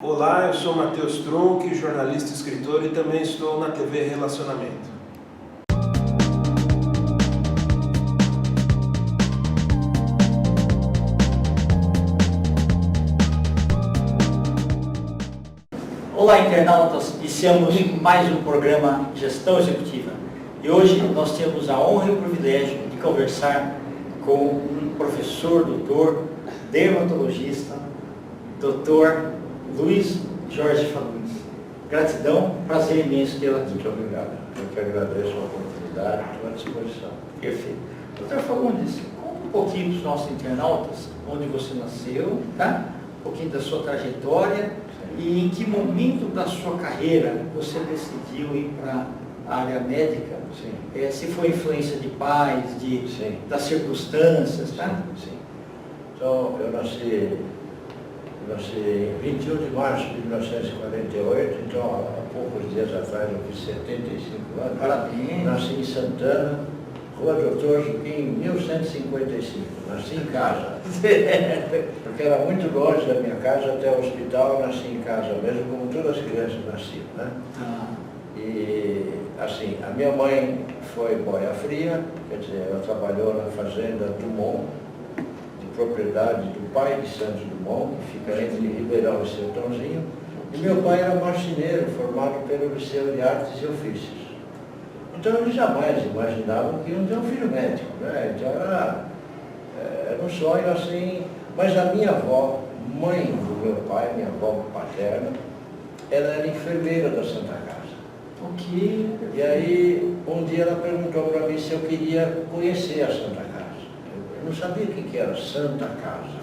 Olá, eu sou Matheus Trunck, jornalista e escritor e também estou na TV Relacionamento. Olá, internautas, iniciamos mais um programa Gestão Executiva. E hoje nós temos a honra e o privilégio de conversar com um professor, doutor, dermatologista, doutor Luiz Jorge Fagundes. Gratidão, prazer imenso tê-lo aqui. Muito obrigado. Eu que agradeço a oportunidade, estou à disposição. Perfeito. Doutor Fagundes, conta um pouquinho para os nossos internautas onde você nasceu, tá? Um pouquinho da sua trajetória e em que momento da sua carreira você decidiu ir para a área médica. Sim. Se foi influência de pais, Sim. das circunstâncias, tá? Sim. Então, eu nasci em 21 de março de 1948, então há poucos dias atrás eu fiz 75 anos. Parabéns. Nasci em Santana, Rua Doutor Juquim, 1155. Nasci em casa. Porque era muito longe da minha casa até o hospital, eu nasci em casa mesmo, como todas as crianças nasciam, né? E, assim, a minha mãe foi boia fria, quer dizer, ela trabalhou na fazenda Dumont, de propriedade do pai de Santos Dumont, que fica entre Ribeirão e Sertãozinho. E meu pai era marceneiro, formado pelo Liceu de Artes e Ofícios. Então eles jamais imaginavam que iam ter um filho médico, né? Então era um sonho assim. Mas a minha avó, mãe do meu pai, minha avó paterna, ela era enfermeira da Santa Casa. Ok. E aí, um dia ela perguntou para mim se eu queria conhecer a Santa Casa. Eu não sabia o que era Santa Casa.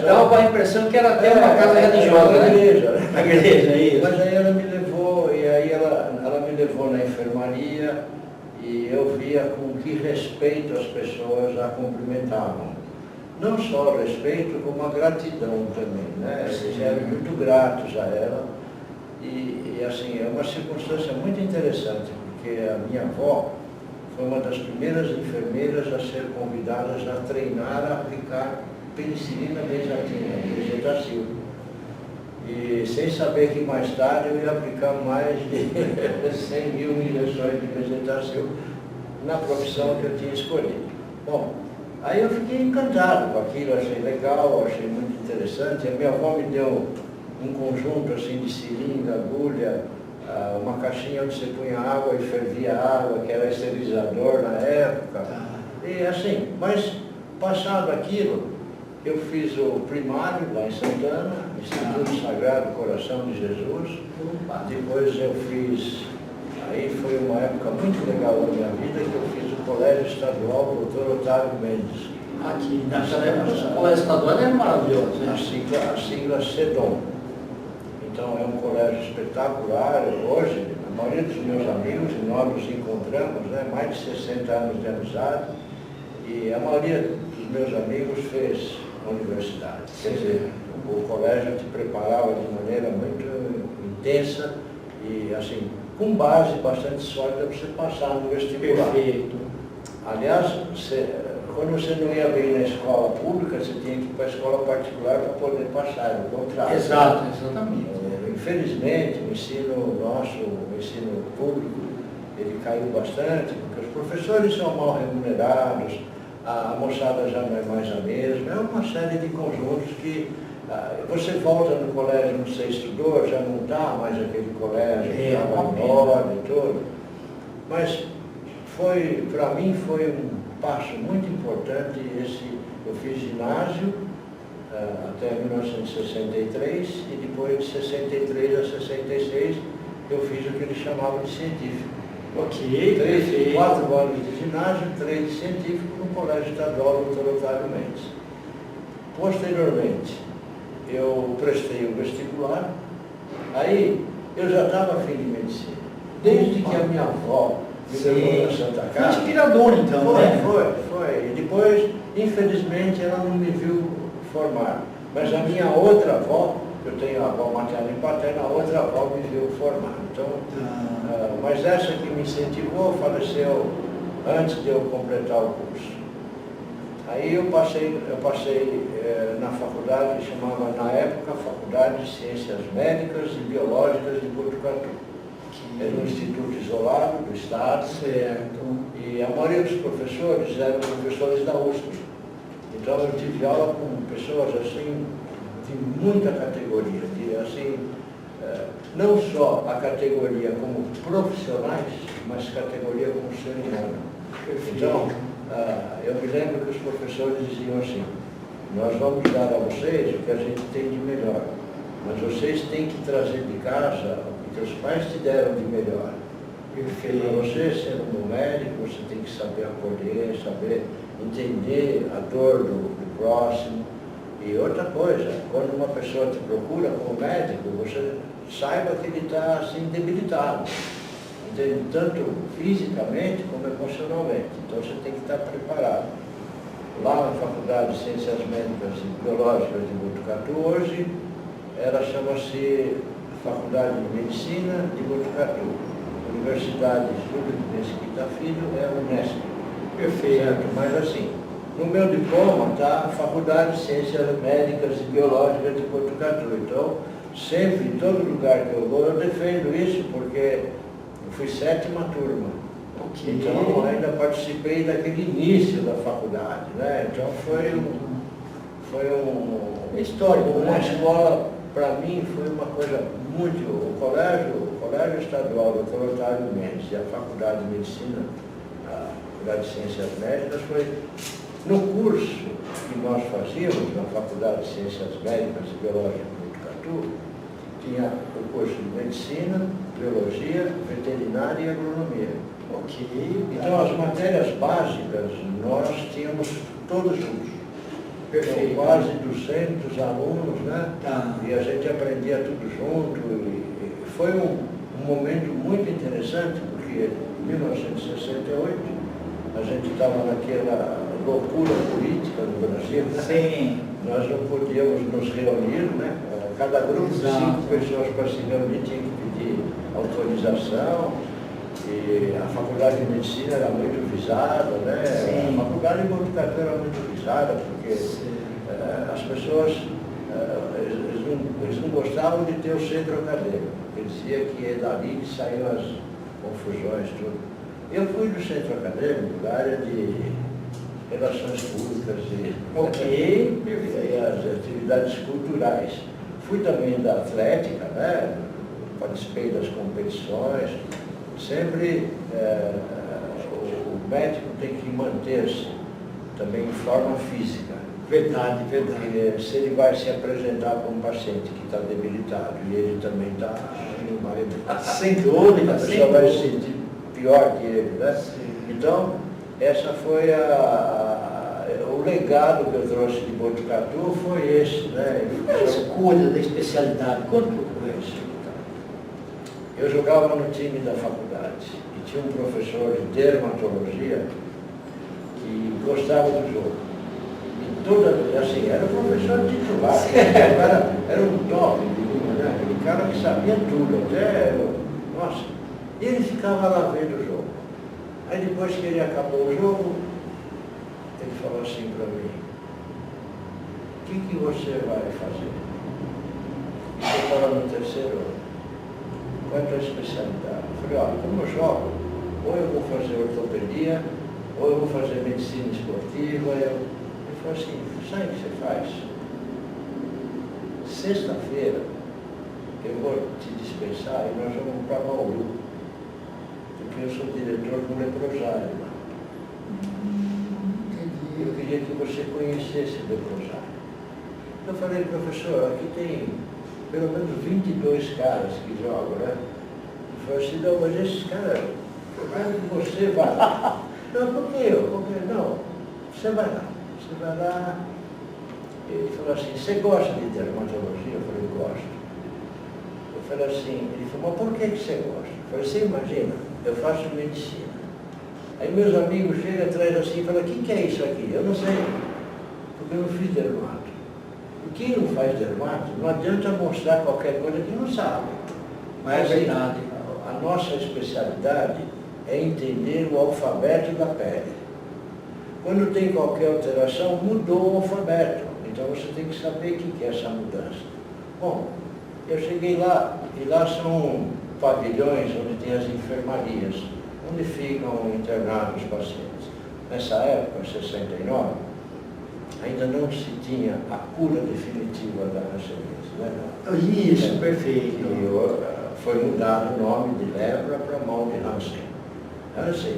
Dava para a impressão que era até uma casa religiosa, na né? igreja. Na igreja, é isso. Mas aí ela me levou, e aí ela me levou na enfermaria, e eu via com que respeito as pessoas a cumprimentavam. Não só o respeito, como a gratidão também, né? Eles eram muito gratos a ela. E assim, é uma circunstância muito interessante, porque a minha avó foi uma das primeiras enfermeiras a ser convidadas a treinar a aplicar penicilina benzatina, Bezetacil. E sem saber que mais tarde eu ia aplicar mais de 100 mil injeções de Bezetacil na profissão que eu tinha escolhido. Bom, aí eu fiquei encantado com aquilo, achei legal, achei muito interessante. A minha avó me deu um conjunto assim de seringa, agulha, uma caixinha onde você punha água e fervia água, que era esterilizador na época. E assim, mas passado aquilo, eu fiz o primário lá em Santana, Instituto Sagrado Coração de Jesus. Depois eu fiz, aí foi uma época muito legal da minha vida, que eu fiz o Colégio Estadual Dr. Otávio Mendes. Aqui, nessa época, o colégio estadual era maravilhoso, né? A sigla CEDOM. Então é um colégio espetacular. Hoje, a maioria dos meus amigos, e nós nos encontramos, né, mais de 60 anos de amizade, e a maioria dos meus amigos fez a universidade. Quer dizer, o colégio te preparava de maneira muito intensa e, assim, com base bastante sólida para você passar no vestibular. Perfeito. Aliás, quando você não ia bem na escola pública, você tinha que ir para a escola particular para poder passar, era o contrário. Exato, exatamente. Infelizmente, o ensino nosso, o ensino público, ele caiu bastante, porque os professores são mal remunerados, a moçada já não é mais a mesma, é uma série de conjuntos que você volta no colégio onde você estudou, já não está mais aquele colégio, já maior e tudo. Mas para mim foi um passo muito importante eu fiz ginásio até 1963 e depois de 63 a 66 eu fiz o que eles chamavam de científico. Ok, 4 anos de ginásio, 3 de científico no Colégio Estadual Dr. Otávio Mendes. Posteriormente, eu prestei o vestibular, aí eu já estava afim de medicina. Desde que a minha avó me levou na Santa Casa. Foi inspirador, então, né? Foi. E depois, infelizmente, ela não me viu formar. Mas a minha outra avó, eu tenho a avó materna e paterna, a outra avó me viu formar. Então, mas essa que me incentivou faleceu antes de eu completar o curso. Aí eu passei na faculdade que chamava, na época, Faculdade de Ciências Médicas e Biológicas de Botucatu. Era um instituto isolado do Estado. Certo. E a maioria dos professores eram professores da USP. Então eu tive aula com pessoas assim, de muita categoria, não só a categoria como profissionais, mas categoria como ser humano. Então, eu me lembro que os professores diziam assim, nós vamos dar a vocês o que a gente tem de melhor, mas vocês têm que trazer de casa o que os pais te deram de melhor. Porque para você ser um bom médico, você tem que saber acolher, saber entender a dor do próximo. E outra coisa, quando uma pessoa te procura como médico, você saiba que ele está assim debilitado, entende? Tanto fisicamente como emocionalmente. Então você tem que estar preparado. Lá na Faculdade de Ciências Médicas e Biológicas de Botucatu, hoje, ela chama-se Faculdade de Medicina de Botucatu. Universidade Júlio de Mesquita Filho é a Unesp. Perfeito. Certo? Mas assim, no meu diploma está a Faculdade de Ciências Médicas e Biológicas de Botucatu. Então, sempre, em todo lugar que eu vou, eu defendo isso, porque eu fui 7ª turma. Okay. Então, ainda participei daquele início da faculdade, né? Então, foi Histórico, uma né? escola, para mim, foi uma coisa muito... O colégio estadual Dr. Otávio Mendes e a Faculdade de Medicina, a Faculdade de Ciências Médicas, foi no curso que nós fazíamos na Faculdade de Ciências Médicas e Biológicas de Botucatu, tinha o curso de Medicina, Biologia, Veterinária e Agronomia. Ok. Então, as matérias básicas nós tínhamos todos juntos. Perfeito. Quase 200 alunos, né? Tá. E a gente aprendia tudo junto. E foi um momento muito interessante, porque em 1968 a gente estava naquela loucura política no Brasil, né? Sim. Nós não podíamos nos reunir, né? Cada grupo de 5 pessoas para se reunir tinha que pedir autorização. E a Faculdade de Medicina era muito visada, né? Sim. A Faculdade de Botucatu era muito visada, porque as pessoas eles não gostavam de ter o centro acadêmico. Ele dizia que é dali que saíam as confusões, tudo. Eu fui do centro acadêmico, da área de relações públicas e as atividades culturais. Fui também da atlética, né? Participei das competições. Sempre o médico tem que manter-se também em forma física. Verdade, verdade. Porque se ele vai se apresentar para um paciente que está debilitado e ele também está em uma reabilitação, Sem dúvida, a sem pessoa vai se dúvida. sentir pior que ele, né? Sim. Então, essa foi o legado que eu trouxe de Botucatu foi esse, né? A escolha da especialidade, quanto foi isso? Eu jogava no time da faculdade e tinha um professor de dermatologia que gostava do jogo. E assim, era o professor titular, o cara era um top, né? Aquele cara que sabia tudo, até, nossa, e ele ficava lá vendo o jogo. Aí depois que ele acabou o jogo, ele falou assim para mim, o que você vai fazer? Você estava no 3º ano. Qual é a tua especialidade? Eu falei, olha, como eu jogo, ou eu vou fazer ortopedia, ou eu vou fazer medicina esportiva. Ele falou assim, sabe o que você faz? Sexta-feira eu vou te dispensar e nós vamos para Bauru, porque eu sou diretor do leprosário lá. Eu queria que você conhecesse o leprosário. Eu falei, professor, aqui tem pelo menos 22 caras que jogam, né? Ele falou assim, não, mas esses caras, eu quero que você vá lá. Não, por que eu? Porque não, você vai lá. Você vai lá. Ele falou assim, você gosta de dermatologia? Eu falei, gosto. Eu falei assim, ele falou, mas por que você gosta? Eu falei, você imagina, eu faço medicina. Aí meus amigos chegam atrás assim e falam, o que é isso aqui? Eu não sei, porque eu não fiz dermato. Quem não faz dermato, não adianta mostrar qualquer coisa que não sabe. Mas é verdade. A nossa especialidade é entender o alfabeto da pele. Quando tem qualquer alteração, mudou o alfabeto. Então você tem que saber o que é essa mudança. Bom, eu cheguei lá, e lá são pavilhões onde tem as enfermarias, onde ficam internados os pacientes. Nessa época, em 69, ainda não se tinha a cura definitiva da hanseníase, né? Isso, perfeito. E foi mudado o nome de lepra para mal de Hansen.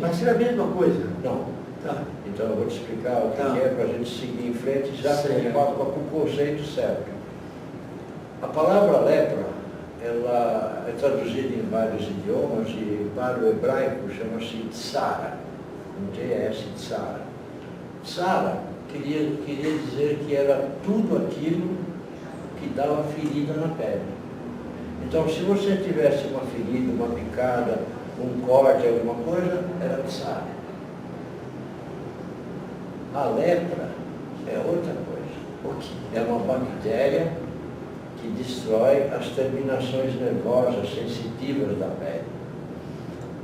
Mas é a mesma coisa? Não. Tá. Então eu vou te explicar o que Tá. é para a gente seguir em frente já Certo. com o conceito certo. A palavra lepra, ela é traduzida em vários idiomas e para o hebraico chama-se tsara, com T-S, tsara. Tsara queria dizer que era tudo aquilo que dava ferida na pele. Então se você tivesse uma ferida, uma picada, um corte, alguma coisa, era tsara. A lepra é outra coisa. É uma bactéria que destrói as terminações nervosas sensitivas da pele.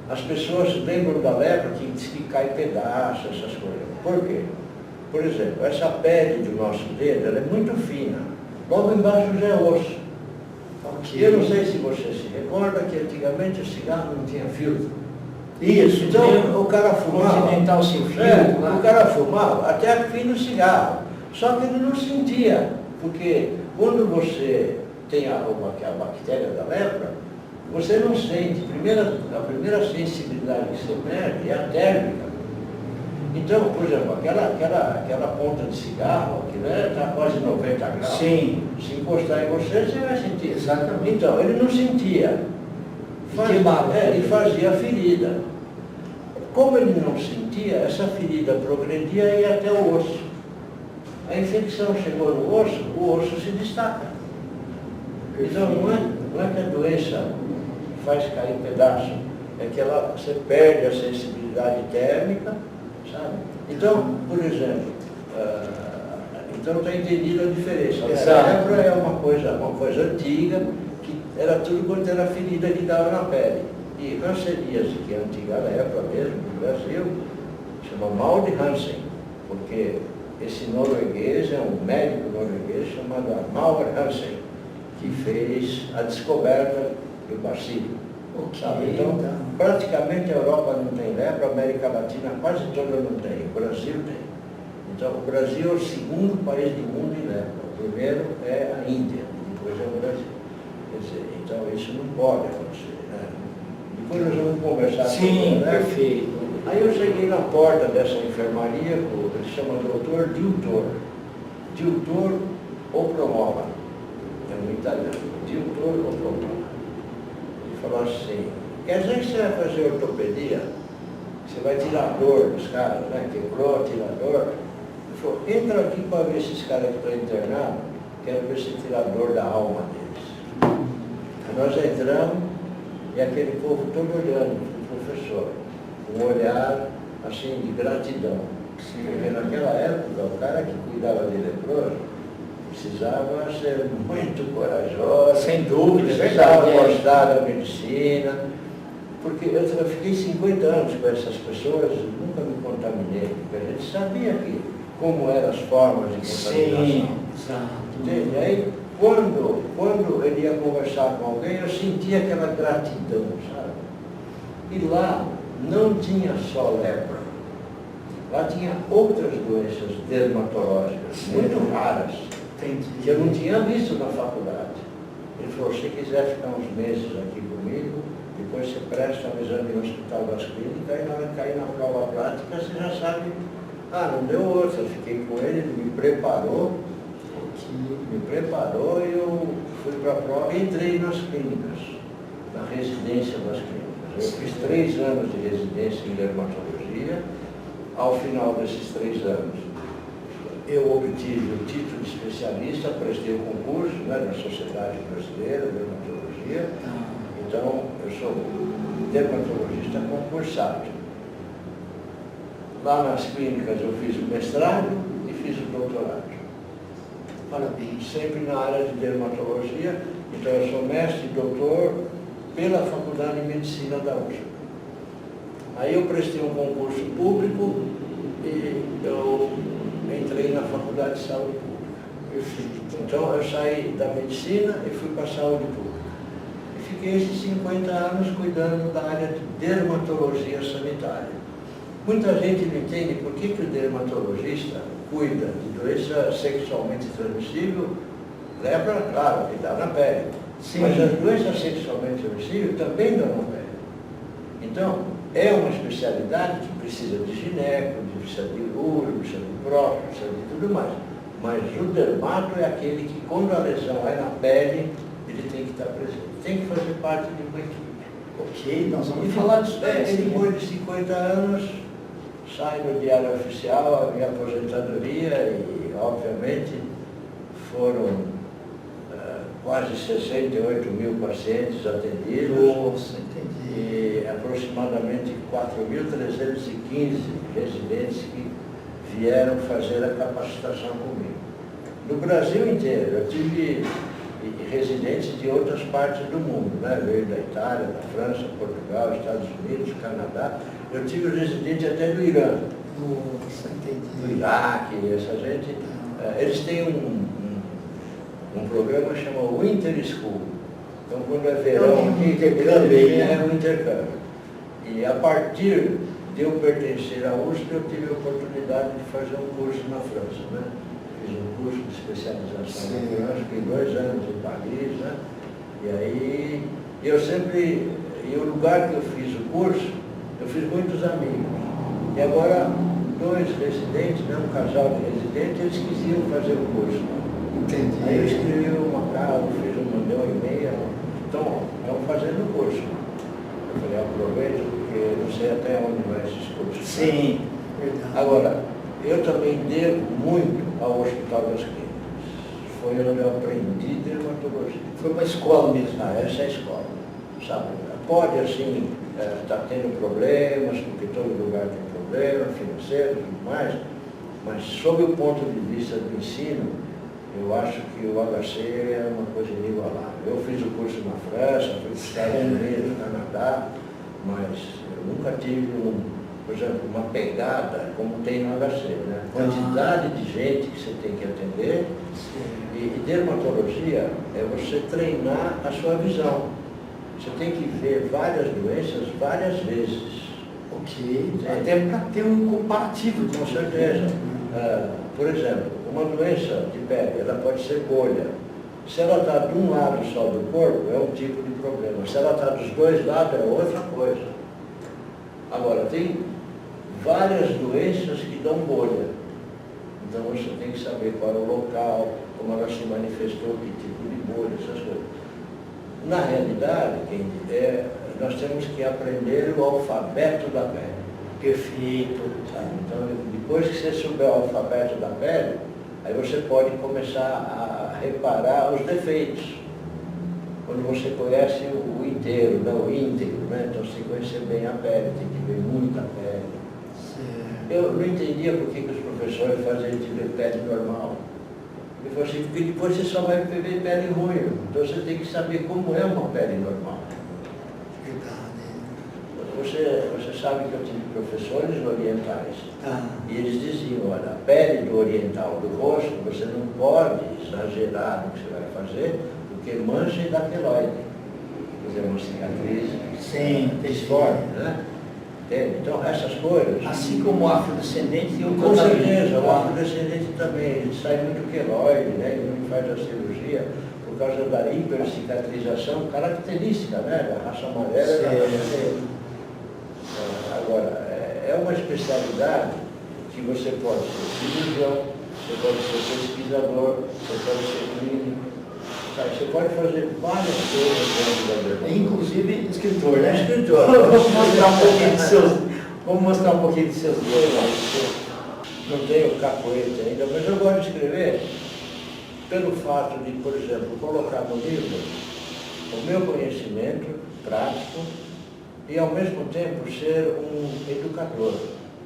As pessoas lembram da lepra que diz que cai pedaço, essas coisas. Por quê? Por exemplo, essa pele do nosso dedo ela é muito fina. Logo embaixo já é osso. E eu não sei se você se recorda que antigamente o cigarro não tinha filtro. Isso, Então o cara fumava. Continental sem filtro, O cara fumava até o fim do cigarro. Só que ele não sentia, porque quando você tem a bactéria da lepra, você não sente. A primeira sensibilidade que você perde é a térmica. Então, por exemplo, aquela ponta de cigarro, que está quase 90 graus. Sim. Se encostar em você, você vai sentir. Exatamente. Então, ele não sentia. Ele fazia a ferida. Como ele não sentia, essa ferida progredia e ia até o osso. A infecção chegou no osso, o osso se destaca. Então não é que a doença faz cair pedaço, é que você perde a sensibilidade térmica, sabe? Então, por exemplo, então está entendida a diferença. A lepra é uma coisa antiga, que era tudo quanto era ferida que dava na pele. E hanseníase, que é a antiga lepra mesmo no Brasil, chama mal de Hansen, porque esse norueguês é um médico norueguês chamado Arnaldur Hansen, que fez a descoberta do bacilo. Então, praticamente a Europa não tem lepra, a América Latina quase toda não tem, o Brasil tem. Então, o Brasil é o segundo país do mundo em lepra. O primeiro é a Índia, depois é o Brasil. Quer dizer, então isso não pode acontecer, né? Depois nós vamos conversar sobre Sim, isso, né? perfeito. Aí eu cheguei na porta dessa enfermaria, ele chama doutor Diltor. Diltor Opromola. É um italiano. Diltor Opromola. Ele falou assim, quer dizer que você vai fazer ortopedia? Você vai tirar dor dos caras, né? Quebrou, tira dor. Ele falou, entra aqui para ver esses caras que estão internados, quero ver se tira a dor da alma deles. Aí nós entramos e aquele povo todo olhando para o professor, com um olhar assim de gratidão. Porque naquela época o cara que cuidava de leproso precisava ser muito corajoso, Sem dúvida, precisava verdade, gostar da medicina, porque eu fiquei 50 anos com essas pessoas e nunca me contaminei, porque a gente sabia como eram as formas de contaminação. Sim, exato. Entende? E aí, quando ele ia conversar com alguém, eu sentia aquela gratidão, sabe? E lá não tinha só lepra. Lá tinha outras doenças dermatológicas, muito raras, que eu não tinha visto na faculdade. Ele falou, se quiser ficar uns meses aqui comigo, depois você presta um exame no Hospital das Clínicas e na hora que cair na prova prática, você já sabe. Não deu outra. Eu fiquei com ele, ele me preparou e eu fui para a prova e entrei nas clínicas, na residência das clínicas. Eu fiz 3 anos de residência em dermatologia. Ao final desses 3 anos, eu obtive o título de especialista, prestei o concurso, né, na Sociedade Brasileira de Dermatologia. Então, eu sou dermatologista concursado. Lá nas clínicas eu fiz o mestrado e fiz o doutorado. Parabéns. Sempre na área de dermatologia. Então, eu sou mestre e doutor pela Faculdade de Medicina da USP. Aí eu prestei um concurso público e eu entrei na Faculdade de Saúde Pública. Então eu saí da medicina e fui para a saúde pública. E fiquei esses 50 anos cuidando da área de dermatologia sanitária. Muita gente não entende por que o dermatologista cuida de doença sexualmente transmissível, lepra, claro, que dá na pele. Sim. Mas as doenças sexualmente transmissíveis também dão na pele. Então, é uma especialidade que precisa de gineco, precisa de urologia, precisa de próstata, precisa de tudo mais. Mas o dermato é aquele que, quando a lesão é na pele, ele tem que estar presente. Tem que fazer parte de uma equipe. Ok, nós vamos falar disso. E depois de 50 anos, sai no Diário Oficial a minha aposentadoria e, obviamente, foram quase 68 mil pacientes atendidos. Nossa, entendi. E aproximadamente 4.315 residentes que vieram fazer a capacitação comigo. No Brasil inteiro, eu tive residentes de outras partes do mundo, né? Veio da Itália, da França, Portugal, Estados Unidos, Canadá. Eu tive residente até do Irã. Nossa, entendi. Do Iraque, essa gente. Eles têm um programa chamado Winter School. Então, quando é verão, é um intercâmbio. E a partir de eu pertencer à USP, eu tive a oportunidade de fazer um curso na França, né? Fiz um curso de especialização na França, fiquei 2 anos em Paris, né? E aí, e o lugar que eu fiz o curso, eu fiz muitos amigos. E agora, 2 residentes, né? Um casal de residentes, eles quisiam fazer o curso. Entendi. Aí eu escrevi uma carta, mandei um e-mail, então, estão fazendo o curso. Eu falei, aproveito, porque eu não sei até onde vai esses cursos. Sim, verdade. Agora, eu também devo muito ao Hospital das Clínicas. Foi onde eu aprendi dermatologia. Foi uma escola mesmo. Essa é a escola, sabe? Pode, assim, estar tendo problemas, porque todo lugar tem problema financeiro e tudo mais, mas sob o ponto de vista do ensino, eu acho que o HC é uma coisa inigualável. Eu fiz o curso na França, fui para os Estados Unidos, no Canadá, mas eu nunca tive, por exemplo, uma pegada como tem no HC, né? Quantidade de gente que você tem que atender. E dermatologia é você treinar a sua visão. Você tem que ver várias doenças várias vezes. Ok, até para ter um comparativo. Com certeza. Por exemplo, uma doença de pele, ela pode ser bolha. Se ela está de um lado só do corpo, é um tipo de problema. Se ela está dos 2 lados, é outra coisa. Agora, tem várias doenças que dão bolha. Então, você tem que saber qual é o local, como ela se manifestou, que tipo de bolha, essas coisas. Na realidade, nós temos que aprender o alfabeto da pele. Perfeito. Sabe? Então, depois que você souber o alfabeto da pele, aí você pode começar a reparar os defeitos. Quando você conhece o inteiro, não o íntegro, né? Então você tem que conhecer bem a pele, tem que ver muito a pele. Eu não entendia por que os professores faziam a gente ver pele normal. Ele falou assim, porque depois você só vai ver pele ruim. Então você tem que saber como é uma pele normal. Você sabe que eu tive professores orientais, e eles diziam, olha, a pele do oriental do rosto, você não pode exagerar no que você vai fazer, porque mancha e dá queloide. Quer dizer, uma cicatriz. Sim, disforme, né? Entende? Então, essas coisas... Assim como o afrodescendente e o Com certeza, o afrodescendente também, ele sai muito queloide, né? Ele não faz a cirurgia por causa da hipercicatrização característica, né? Da raça amarela e da raça. Agora, é uma especialidade que você pode ser cirurgião, você pode ser pesquisador, você pode ser clínico, sabe? Você pode fazer várias coisas dentro da dermatologia. Inclusive escritor, né? Escritor. Vamos mostrar um pouquinho dos seus livros. Não tenho capoeira ainda, mas eu gosto de escrever pelo fato de, por exemplo, colocar no livro o meu conhecimento prático e, ao mesmo tempo, ser um educador.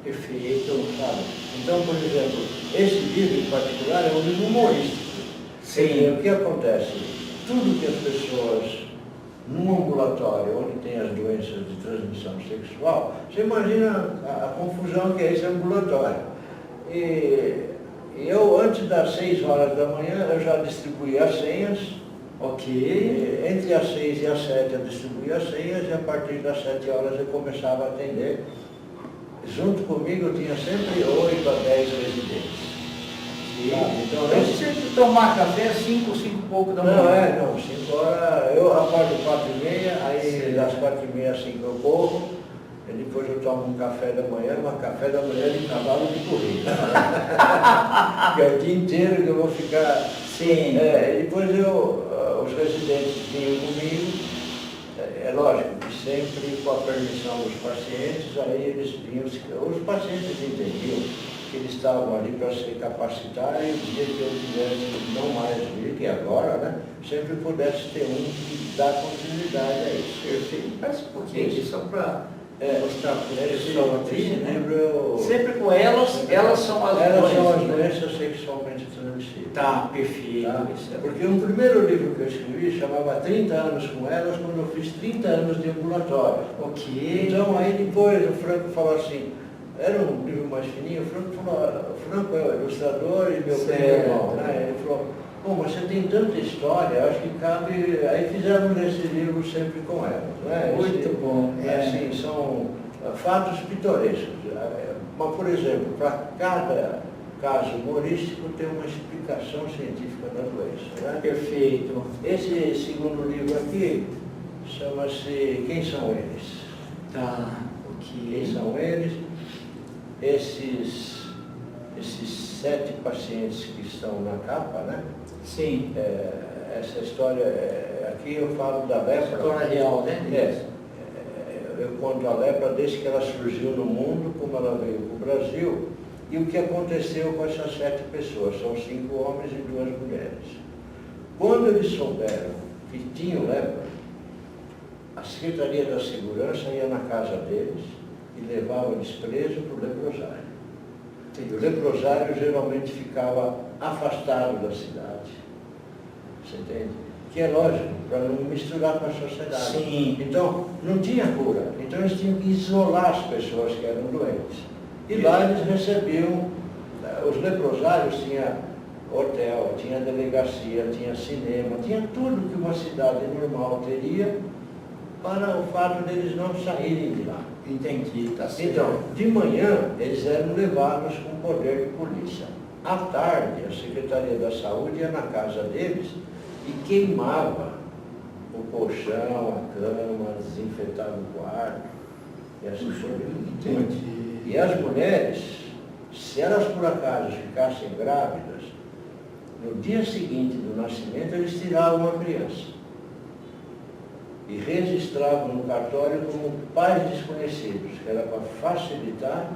Perfeito, sabe? Então, por exemplo, esse livro em particular é um livro humorístico. Sim. O que acontece? Tudo que as pessoas, num ambulatório onde tem as doenças de transmissão sexual, você imagina a confusão que é esse ambulatório. E eu, antes das 6 horas da manhã, eu já distribuía as senhas. Ok. E entre as 6 e as 7 eu distribuía as senhas e a partir das 7 horas eu começava a atender. Junto comigo eu tinha sempre 8 a 10 residentes. Então, eu sempre tomar café 5 e pouco da manhã. Não, 5 horas, eu acordo 4h30, aí das 4h30 às 5 eu corro, e depois eu tomo um café da manhã, mas café da manhã de cavalo de corrida. Que é o dia inteiro que eu vou ficar. Sim. E depois os residentes vinham comigo, é lógico que sempre com a permissão dos pacientes, aí eles vinham, os pacientes entendiam que eles estavam ali para se capacitar e o dia que eu tivesse não mais vir, que agora, né, sempre pudesse ter um que dá continuidade a isso. Perfeito. Parece um pouquinho aqui, só para mostrar para o Esse pessoal aqui, livro Sempre com elas são as elas são as né? doenças sexualmente transmissíveis. Tá, perfeito. Tá? Isso é Porque um primeiro livro que eu escrevi chamava 30 anos com elas, quando eu fiz 30 anos de ambulatório. ok. Então aí depois o Franco falou assim, era um livro mais fininho, o Franco é o ilustrador e meu Certo. irmão, né? Ele falou, pô, mas você tem tanta história, acho que cabe. Aí fizemos esse livro sempre com elas. Né? Muito bom. Assim, são fatos pitorescos. Mas, por exemplo, para cada caso humorístico tem uma explicação científica da doença. Né? Perfeito. Esse segundo livro aqui chama-se Quem São Eles? Tá, Quem ok. são eles? Esses 7 pacientes que estão na capa, né? Sim. Essa história, aqui eu falo da lepra. História real, né? Eu conto a lepra desde que ela surgiu no mundo, como ela veio para o Brasil, e o que aconteceu com essas 7 pessoas. São 5 homens e 2 mulheres. Quando eles souberam que tinham lepra, a Secretaria da Segurança ia na casa deles e levava eles presos para o leprosário. E o leprosário geralmente ficava afastado da cidade. Você entende? Que é lógico, para não misturar com a sociedade. Sim. Então, não tinha cura. Então, eles tinham que isolar as pessoas que eram doentes. E lá eles recebiam, os leprosários tinham hotel, tinha delegacia, tinha cinema, tinha tudo que uma cidade normal teria para o fato deles não saírem de lá. Entendi, tá certo. Então, de manhã, eles eram levados com poder de polícia. À tarde, a Secretaria da Saúde ia na casa deles e queimava o colchão, a cama, desinfetava o quarto. E assim por diante. Entendi. E as mulheres, se elas por acaso ficassem grávidas, no dia seguinte do nascimento, eles tiravam a criança e registravam no cartório como pais desconhecidos, que era para facilitar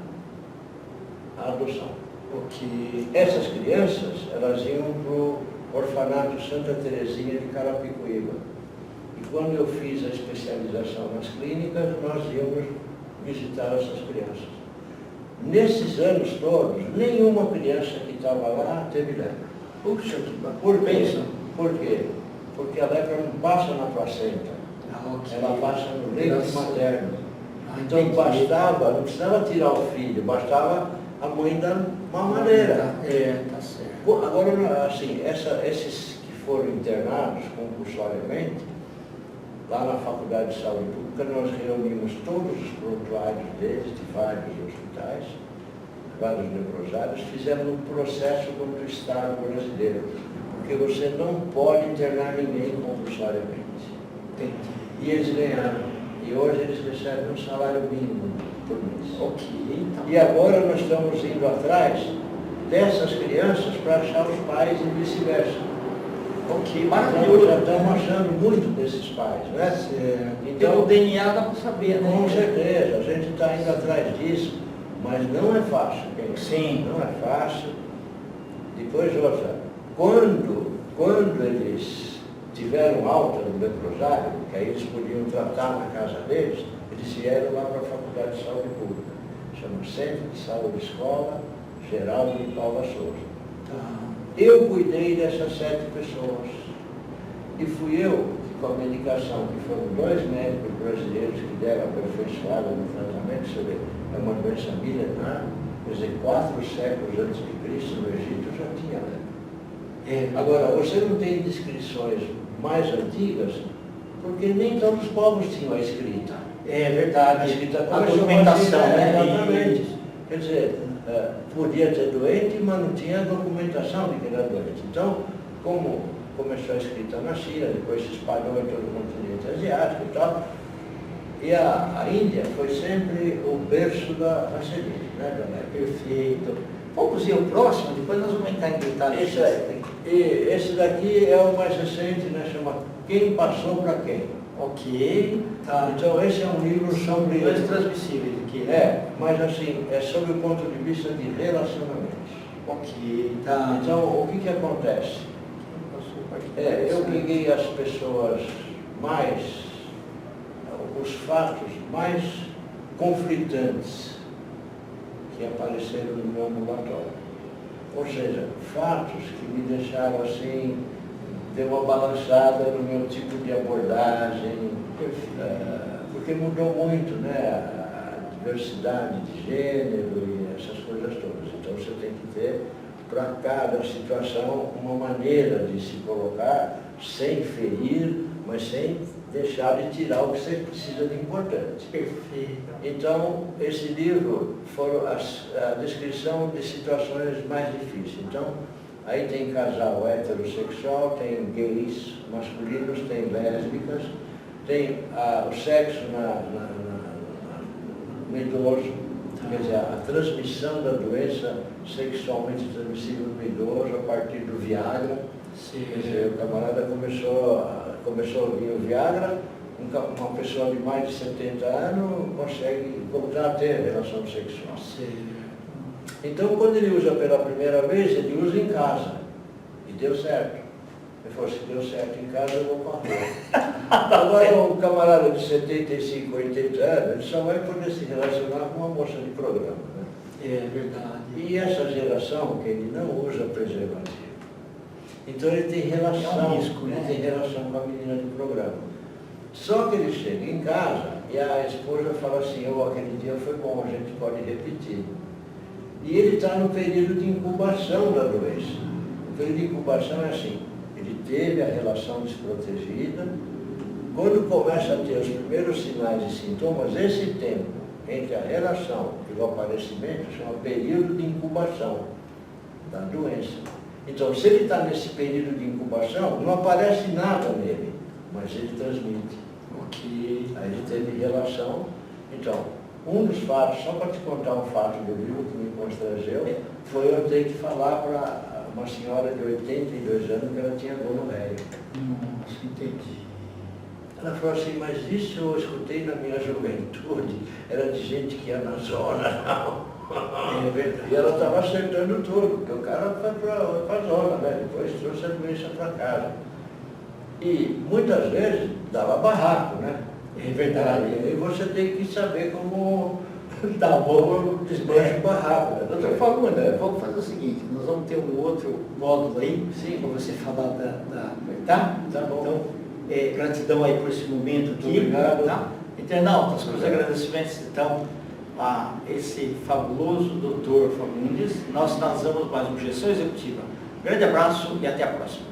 a adoção. Ok. Essas crianças, elas iam para o orfanato Santa Terezinha de Carapicuíba. E quando eu fiz a especialização nas clínicas, nós íamos visitar essas crianças. Nesses anos todos, nenhuma criança que estava lá teve lepra. Puxa, que Por quê? bênção. Por quê? Porque a lepra não passa na placenta. Ok. Ela passa no leite Nossa. materno. Então entendi. bastava, não precisava tirar o filho, bastava a mãe dar mamadeira. Tá certo. Agora, assim, esses que foram internados compulsoriamente, lá na Faculdade de Saúde Pública, nós reunimos todos os prontuários deles, de vários hospitais, vários leprosários, fizemos um processo contra o Estado brasileiro, porque você não pode internar ninguém compulsoriamente. Entendi. E eles ganharam. E hoje eles recebem um salário mínimo por mês. Ok, então. E agora nós estamos indo atrás dessas crianças para achar os pais e vice-versa. Ok, Então maravilhoso. já estamos achando muito desses pais, né? Pelo Então, DNA dá para saber, né? com certeza, a gente está indo atrás disso, mas não é fácil. Sim. Não é fácil. Depois outra, quando eles tiveram alta no leprosário, que aí eles podiam tratar na casa deles, eles vieram lá para a Faculdade de Saúde Pública. Chama Centro de Saúde Escola Geraldo de Paula Souza. Tá. Eu cuidei dessas 7 pessoas. E fui eu, com a medicação, que foram 2 médicos brasileiros que deram aperfeiçoada no tratamento, você vê, é uma doença milenar, Quer dizer, 4 séculos antes de Cristo no Egito já tinha lepra. Agora, você não tem descrições mais antigas, porque nem todos os povos tinham a escrita. É verdade. A escrita a começou documentação, né? exatamente. Quer dizer, podia ter doente, mas não tinha documentação de que era doente. Então, como começou a escrita na China, depois se espalhou em todo o continente asiático e tal, e a Índia foi sempre o berço da raciocínio, né, Dona? Perfeito. Vamos ir ao próximo, depois nós vamos entrar em detalhes. Isso aí. E esse daqui é o mais recente, né? Chama Quem Passou para Quem. Ok, tá. Então esse é um livro sobre... Dois transmissíveis aqui, né? É, mas assim, é sob o ponto de vista de relacionamentos. Ok, tá. Então, o que acontece? Eu peguei as pessoas os fatos mais conflitantes que apareceram no meu ambulatório. Ou seja, fatos que me deixaram assim, deu uma balançada no meu tipo de abordagem, porque mudou muito, né, a diversidade de gênero e essas coisas todas. Então você tem que ter para cada situação uma maneira de se colocar sem ferir, mas sem deixar de tirar o que você precisa de importante. Perfeito. Então, esse livro foi a descrição de situações mais difíceis. Então, aí tem casal heterossexual, tem gays masculinos, tem lésbicas, tem o sexo no idoso, quer dizer, a transmissão da doença sexualmente transmissível no idoso a partir do Viagra. Sim. Quer dizer, o camarada começou a ouvir o Viagra, uma pessoa de mais de 70 anos consegue voltar a ter relação sexual. Sim. Então, quando ele usa pela primeira vez, ele usa em casa. E deu certo. Ele falou, se deu certo em casa, eu vou com a rua. Agora, um camarada de 75, 80 anos, ele só vai poder se relacionar com uma moça de programa. Né? É verdade. E essa geração que ele não usa preservativo. Então ele tem relação, É um risco, né? ele tem relação com a menina de programa. Só que ele chega em casa e a esposa fala assim, aquele dia foi bom, a gente pode repetir. E ele está no período de incubação da doença. O período de incubação é assim, ele teve a relação desprotegida, quando começa a ter os primeiros sinais e sintomas, esse tempo entre a relação e o aparecimento chama período de incubação da doença. Então, se ele está nesse período de incubação, não aparece nada nele, mas ele transmite. Ok. Aí ele teve relação. Então, um dos fatos, só para te contar um fato do livro que me constrangeu, foi eu ter que falar para uma senhora de 82 anos que ela tinha gonorreia. Nossa, entendi. Ela falou assim, mas isso eu escutei na minha juventude, era de gente que ia na zona, não. É verdade. E ela estava acertando tudo, porque o cara foi para a zona, né? Depois trouxe a doença para casa. E muitas vezes dava barraco, né? É verdade. E você tem que saber como Tá bom. desmancha o barraco. Né? Doutor Fagundes, vamos fazer o seguinte, nós vamos ter um outro módulo aí, Sim. para você falar tá? Tá bom. Então, gratidão aí por esse momento aqui. Obrigado. Tá? Internautas, com os agradecimentos, então, a esse fabuloso doutor Fagundes, nós lançamos mais uma Gestão Executiva. Grande abraço e até a próxima.